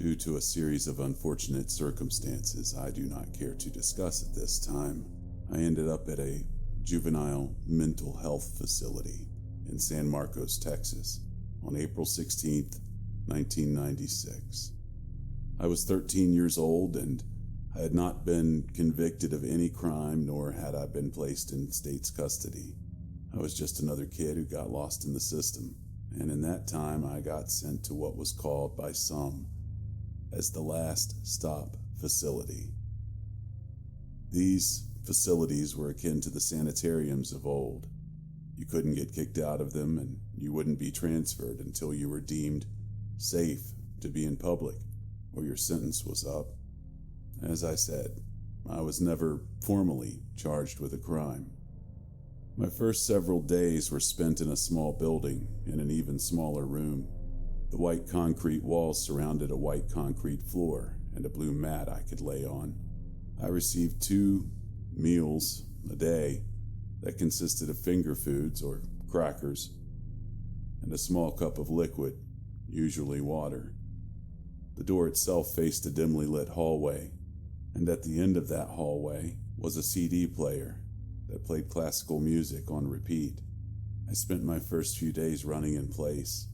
Due to a series of unfortunate circumstances I do not care to discuss at this time, I ended up at a juvenile mental health facility in San Marcos, Texas, on April 16th, 1996. I was 13 years old and I had not been convicted of any crime, nor had I been placed in state's custody. I was just another kid who got lost in the system, and in that time I got sent to what was called by some as the Last Stop Facility. These facilities were akin to the sanitariums of old. You couldn't get kicked out of them, and you wouldn't be transferred until you were deemed safe to be in public, or your sentence was up. As I said, I was never formally charged with a crime. My first several days were spent in a small building in an even smaller room. The white concrete walls surrounded a white concrete floor and a blue mat I could lay on. I received 2 meals a day that consisted of finger foods or crackers and a small cup of liquid, usually water. The door itself faced a dimly lit hallway, and at the end of that hallway was a CD player that played classical music on repeat. I spent my first few days running in place,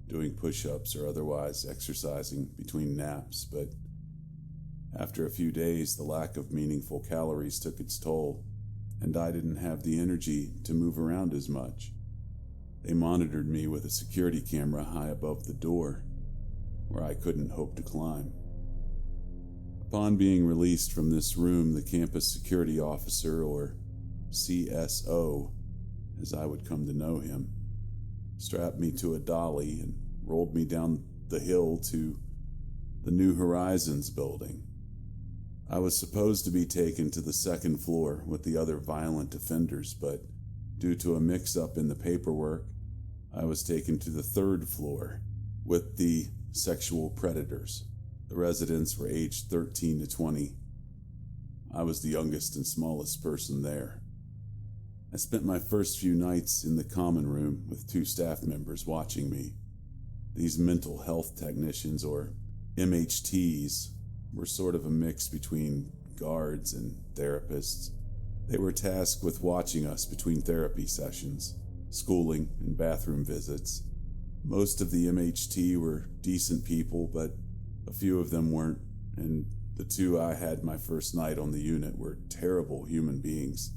doing push-ups or otherwise exercising between naps, but after a few days, the lack of meaningful calories took its toll, and I didn't have the energy to move around as much. They monitored me with a security camera high above the door, where I couldn't hope to climb. Upon being released from this room, the campus security officer, or CSO, as I would come to know him, strapped me to a dolly and rolled me down the hill to the New Horizons building. I was supposed to be taken to the 2nd floor with the other violent offenders, but due to a mix-up in the paperwork, I was taken to the 3rd floor with the sexual predators. The residents were aged 13 to 20. I was the youngest and smallest person there. I spent my first few nights in the common room with 2 staff members watching me. These mental health technicians, or MHTs, were sort of a mix between guards and therapists. They were tasked with watching us between therapy sessions, schooling, and bathroom visits. Most of the MHT were decent people, but a few of them weren't, and the 2 I had my first night on the unit were terrible human beings.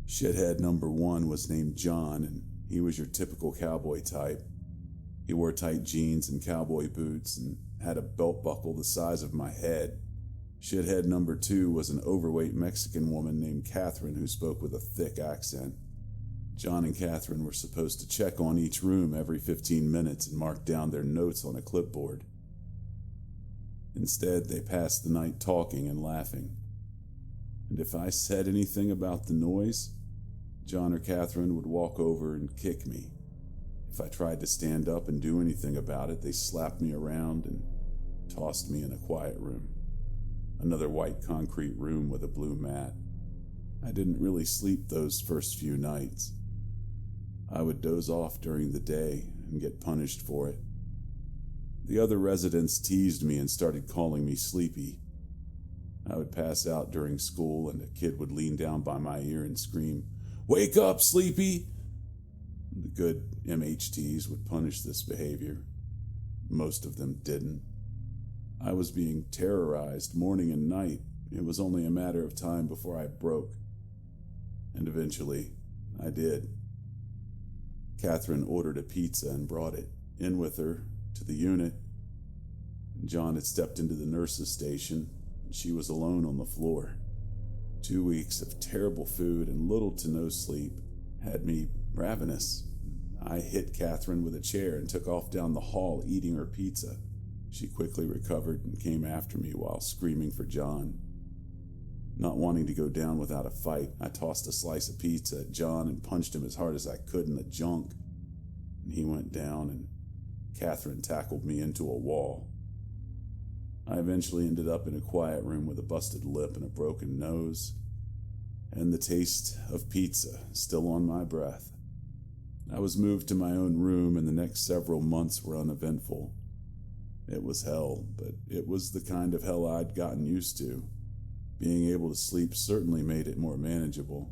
Shithead number 1 was named John, and he was your typical cowboy type. He wore tight jeans and cowboy boots and had a belt buckle the size of my head. Shithead number 2 was an overweight Mexican woman named Catherine who spoke with a thick accent. John and Catherine were supposed to check on each room every 15 minutes and mark down their notes on a clipboard. Instead, they passed the night talking and laughing. And if I said anything about the noise, John or Catherine would walk over and kick me. If I tried to stand up and do anything about it, they slapped me around and tossed me in a quiet room. Another white concrete room with a blue mat. I didn't really sleep those first few nights. I would doze off during the day and get punished for it. The other residents teased me and started calling me sleepy. I would pass out during school and a kid would lean down by my ear and scream, "Wake up, sleepy!" The good MHTs would punish this behavior. Most of them didn't. I was being terrorized morning and night. It was only a matter of time before I broke. And eventually, I did. Catherine ordered a pizza and brought it in with her to the unit. John had stepped into the nurse's station, and she was alone on the floor. 2 weeks of terrible food and little to no sleep had me ravenous. I hit Catherine with a chair and took off down the hall eating her pizza. She quickly recovered and came after me while screaming for John. Not wanting to go down without a fight, I tossed a slice of pizza at John and punched him as hard as I could in the junk. And he went down, and Catherine tackled me into a wall. I eventually ended up in a quiet room with a busted lip and a broken nose, and the taste of pizza still on my breath. I was moved to my own room, and the next several months were uneventful. It was hell, but it was the kind of hell I'd gotten used to. Being able to sleep certainly made it more manageable.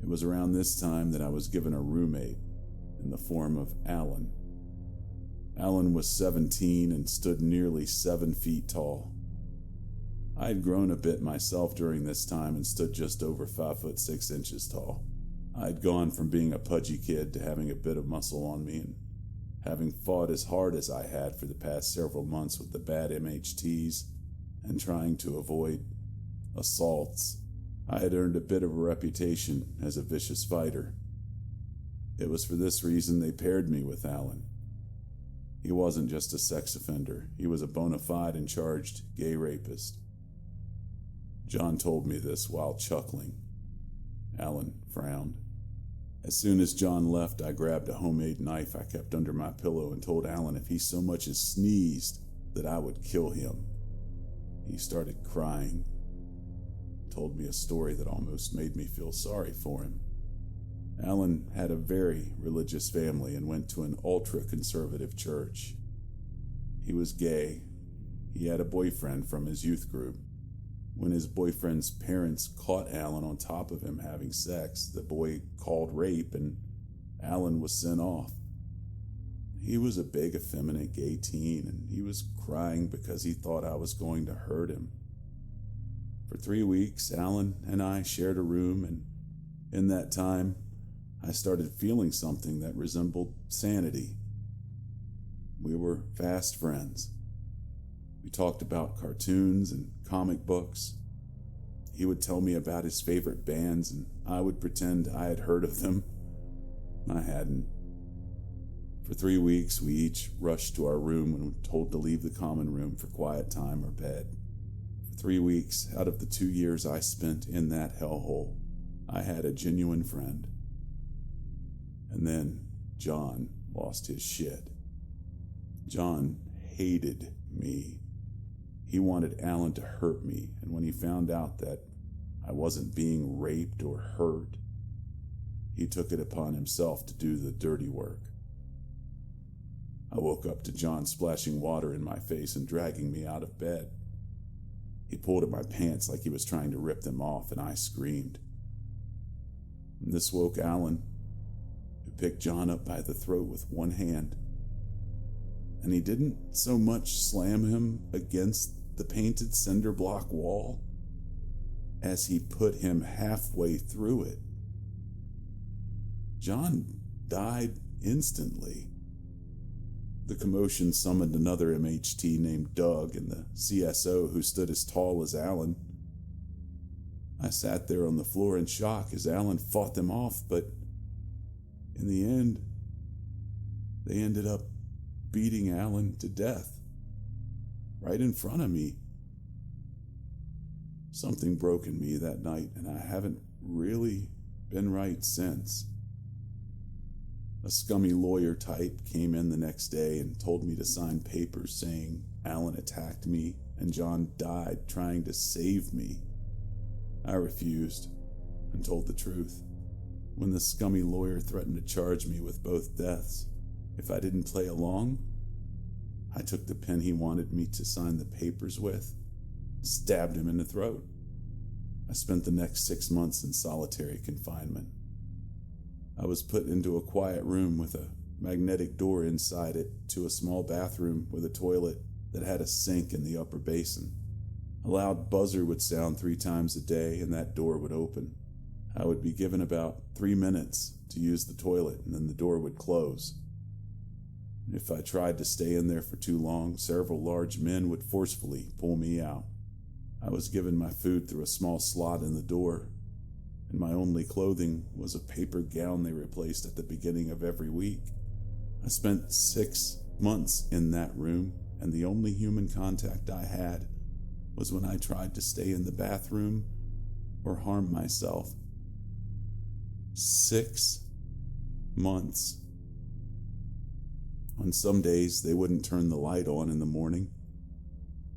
It was around this time that I was given a roommate in the form of Alan. Alan was 17 and stood nearly 7 feet tall. I had grown a bit myself during this time and stood just over 5 foot 6 inches tall. I had gone from being a pudgy kid to having a bit of muscle on me, and having fought as hard as I had for the past several months with the bad MHTs and trying to avoid assaults, I had earned a bit of a reputation as a vicious fighter. It was for this reason they paired me with Alan. He wasn't just a sex offender, he was a bona fide and charged gay rapist. John told me this while chuckling. Alan frowned. As soon as John left, I grabbed a homemade knife I kept under my pillow and told Alan if he so much as sneezed that I would kill him. He started crying, told me a story that almost made me feel sorry for him. Alan had a very religious family and went to an ultra-conservative church. He was gay. He had a boyfriend from his youth group. When his boyfriend's parents caught Alan on top of him having sex, the boy called rape and Alan was sent off. He was a big, effeminate gay teen, and he was crying because he thought I was going to hurt him. For 3 weeks, Alan and I shared a room, and in that time, I started feeling something that resembled sanity. We were fast friends. We talked about cartoons and comic books. He would tell me about his favorite bands, and I would pretend I had heard of them. I hadn't. For 3 weeks, we each rushed to our room when we were told to leave the common room for quiet time or bed. For 3 weeks, out of the 2 years I spent in that hellhole, I had a genuine friend. And then John lost his shit. John hated me. He wanted Alan to hurt me, and when he found out that I wasn't being raped or hurt, he took it upon himself to do the dirty work. I woke up to John splashing water in my face and dragging me out of bed. He pulled at my pants like he was trying to rip them off, and I screamed. And this woke Alan, who picked John up by the throat with one hand. And he didn't so much slam him against the painted cinder block wall as he put him halfway through it. John died instantly. The commotion summoned another MHT named Doug and the CSO who stood as tall as Alan. I sat there on the floor in shock as Alan fought them off, but in the end, they ended up beating Alan to death right in front of me. Something broke in me that night, and I haven't really been right since. A scummy lawyer type came in the next day and told me to sign papers saying Alan attacked me and John died trying to save me. I refused and told the truth. When the scummy lawyer threatened to charge me with both deaths if I didn't play along, I took the pen he wanted me to sign the papers with, stabbed him in the throat. I spent the next 6 months in solitary confinement. I was put into a quiet room with a magnetic door inside it to a small bathroom with a toilet that had a sink in the upper basin. A loud buzzer would sound 3 times a day, and that door would open. I would be given about 3 minutes to use the toilet, and then the door would close. If I tried to stay in there for too long, several large men would forcefully pull me out. I was given my food through a small slot in the door, and my only clothing was a paper gown they replaced at the beginning of every week. I spent 6 months in that room, and the only human contact I had was when I tried to stay in the bathroom or harm myself. 6 months. On some days, they wouldn't turn the light on in the morning,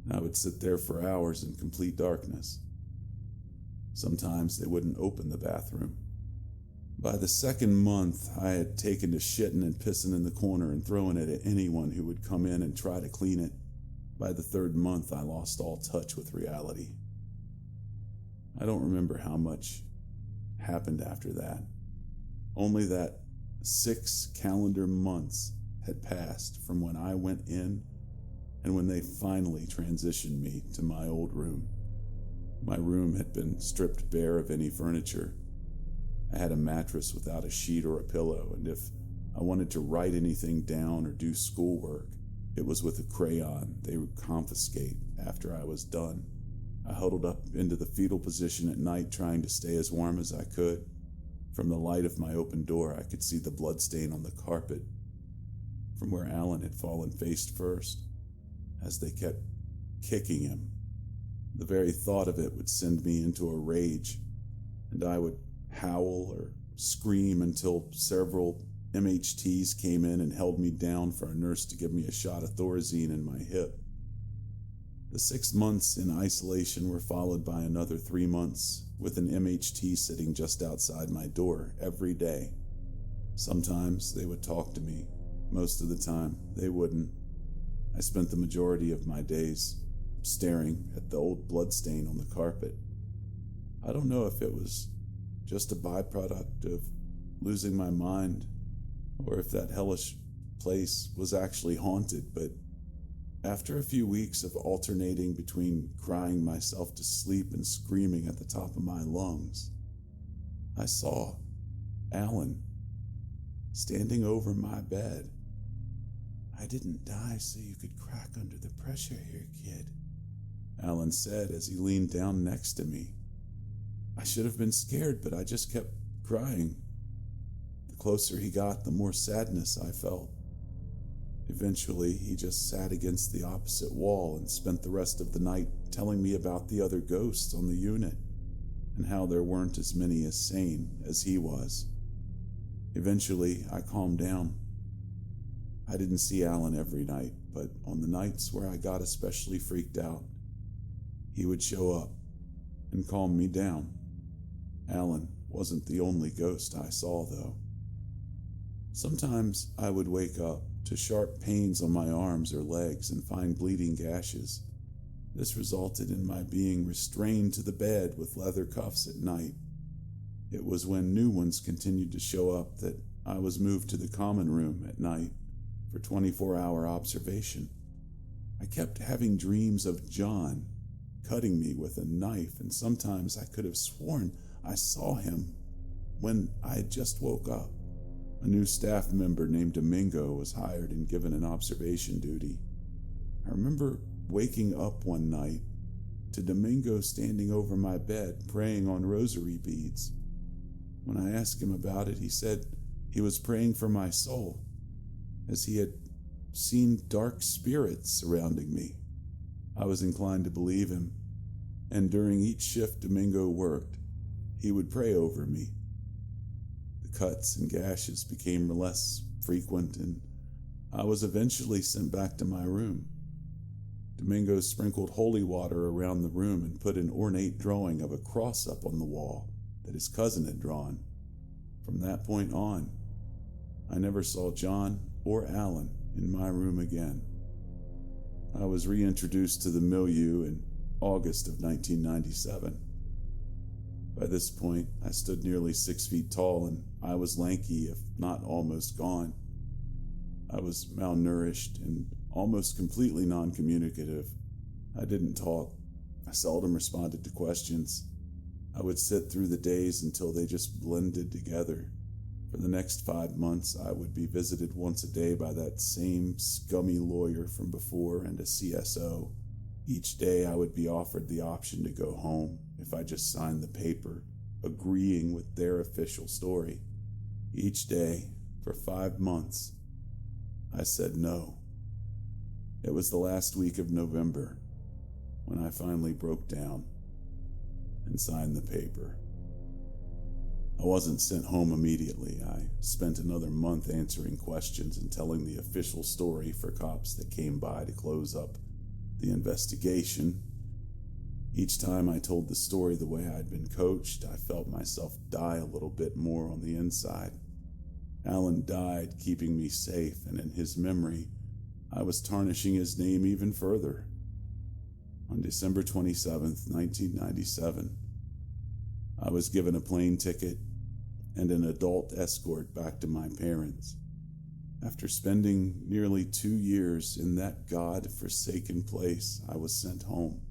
and I would sit there for hours in complete darkness. Sometimes they wouldn't open the bathroom, By the second month, I had taken to shitting and pissing in the corner and throwing it at anyone who would come in and try to clean it. By the third month, I lost all touch with reality. I don't remember how much happened after that. Only that 6 calendar months had passed from when I went in and when they finally transitioned me to my old room. My room had been stripped bare of any furniture. I had a mattress without a sheet or a pillow, and if I wanted to write anything down or do schoolwork, it was with a crayon they would confiscate after I was done. I huddled up into the fetal position at night, trying to stay as warm as I could. From the light of my open door, I could see the bloodstain on the carpet from where Alan had fallen face first, as they kept kicking him. The very thought of it would send me into a rage, and I would howl or scream until several MHTs came in and held me down for a nurse to give me a shot of Thorazine in my hip. The 6 months in isolation were followed by another 3 months, with an MHT sitting just outside my door every day. Sometimes they would talk to me. Most of the time, they wouldn't. I spent the majority of my days staring at the old bloodstain on the carpet. I don't know if it was just a byproduct of losing my mind, or if that hellish place was actually haunted, but after a few weeks of alternating between crying myself to sleep and screaming at the top of my lungs, I saw Alan standing over my bed. "I didn't die so you could crack under the pressure here, kid," Alan said as he leaned down next to me. I should have been scared, but I just kept crying. The closer he got, the more sadness I felt. Eventually, he just sat against the opposite wall and spent the rest of the night telling me about the other ghosts on the unit and how there weren't as many as sane as he was. Eventually, I calmed down. I didn't see Alan every night, but on the nights where I got especially freaked out, he would show up and calm me down. Alan wasn't the only ghost I saw, though. Sometimes I would wake up to sharp pains on my arms or legs and find bleeding gashes. This resulted in my being restrained to the bed with leather cuffs at night. It was when new ones continued to show up that I was moved to the common room at night for 24-hour observation. I kept having dreams of John cutting me with a knife, and sometimes I could have sworn I saw him when I had just woke up. A new staff member named Domingo was hired and given an observation duty. I remember waking up one night to Domingo standing over my bed praying on rosary beads. When I asked him about it, he said he was praying for my soul, as he had seen dark spirits surrounding me. I was inclined to believe him, and during each shift Domingo worked, he would pray over me. The cuts and gashes became less frequent, and I was eventually sent back to my room. Domingo sprinkled holy water around the room and put an ornate drawing of a cross up on the wall that his cousin had drawn. From that point on, I never saw John or Alan in my room again. I was reintroduced to the milieu in August of 1997. By this point, I stood nearly 6 feet tall, and I was lanky, if not almost gone. I was malnourished and almost completely non-communicative. I didn't talk. I seldom responded to questions. I would sit through the days until they just blended together. For the next 5 months, I would be visited once a day by that same scummy lawyer from before and a CSO. Each day I would be offered the option to go home if I just signed the paper, agreeing with their official story. Each day, for 5 months, I said no. It was the last week of November when I finally broke down and signed the paper. I wasn't sent home immediately. I spent another month answering questions and telling the official story for cops that came by to close up the investigation. Each time I told the story the way I'd been coached, I felt myself die a little bit more on the inside. Alan died keeping me safe, and in his memory, I was tarnishing his name even further. On December 27th, 1997, I was given a plane ticket and an adult escort back to my parents. After spending nearly 2 years in that God-forsaken place, I was sent home.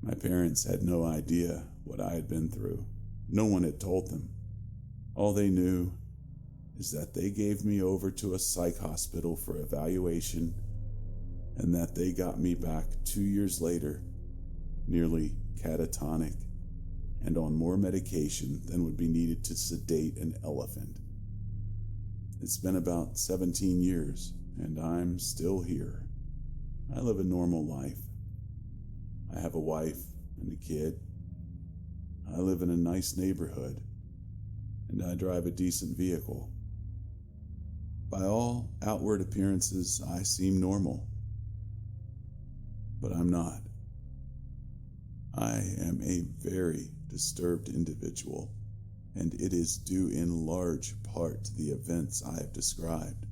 My parents had no idea what I had been through. No one had told them. All they knew is that they gave me over to a psych hospital for evaluation, and that they got me back 2 years later, nearly catatonic, and on more medication than would be needed to sedate an elephant. It's been about 17 years, and I'm still here. I live a normal life. I have a wife and a kid. I live in a nice neighborhood, and I drive a decent vehicle. By all outward appearances, I seem normal. But I'm not. I am a very disturbed individual, and it is due in large part to the events I have described.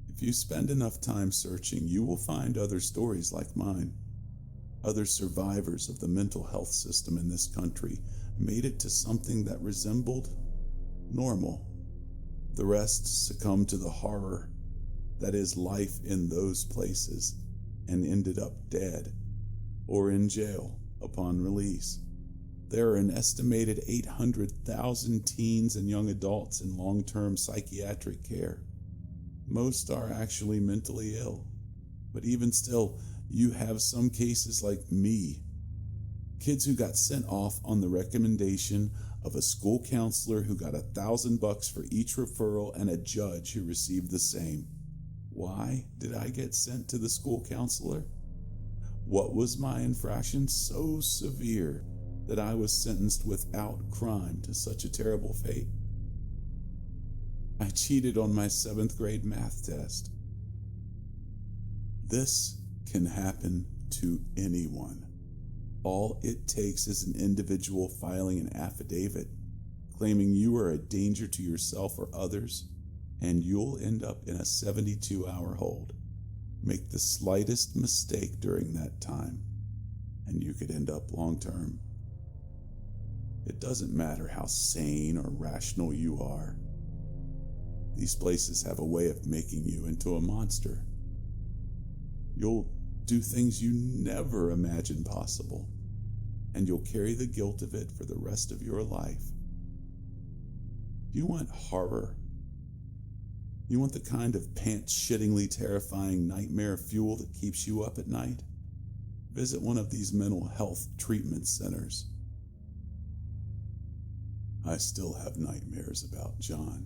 If you spend enough time searching, you will find other stories like mine. Other survivors of the mental health system in this country made it to something that resembled normal. The rest succumbed to the horror that is life in those places and ended up dead or in jail upon release. There are an estimated 800,000 teens and young adults in long-term psychiatric care. Most are actually mentally ill, but even still, you have some cases like me. Kids who got sent off on the recommendation of a school counselor who got $1,000 for each referral and a judge who received the same. Why did I get sent to the school counselor? What was my infraction so severe that I was sentenced without crime to such a terrible fate? I cheated on my 7th grade math test. This can happen to anyone. All it takes is an individual filing an affidavit claiming you are a danger to yourself or others, and you'll end up in a 72-hour hold. Make the slightest mistake during that time, and you could end up long-term. It doesn't matter how sane or rational you are. These places have a way of making you into a monster. You'll do things you never imagined possible, and you'll carry the guilt of it for the rest of your life. You want horror? You want the kind of pants-shittingly terrifying nightmare fuel that keeps you up at night? Visit one of these mental health treatment centers. I still have nightmares about John.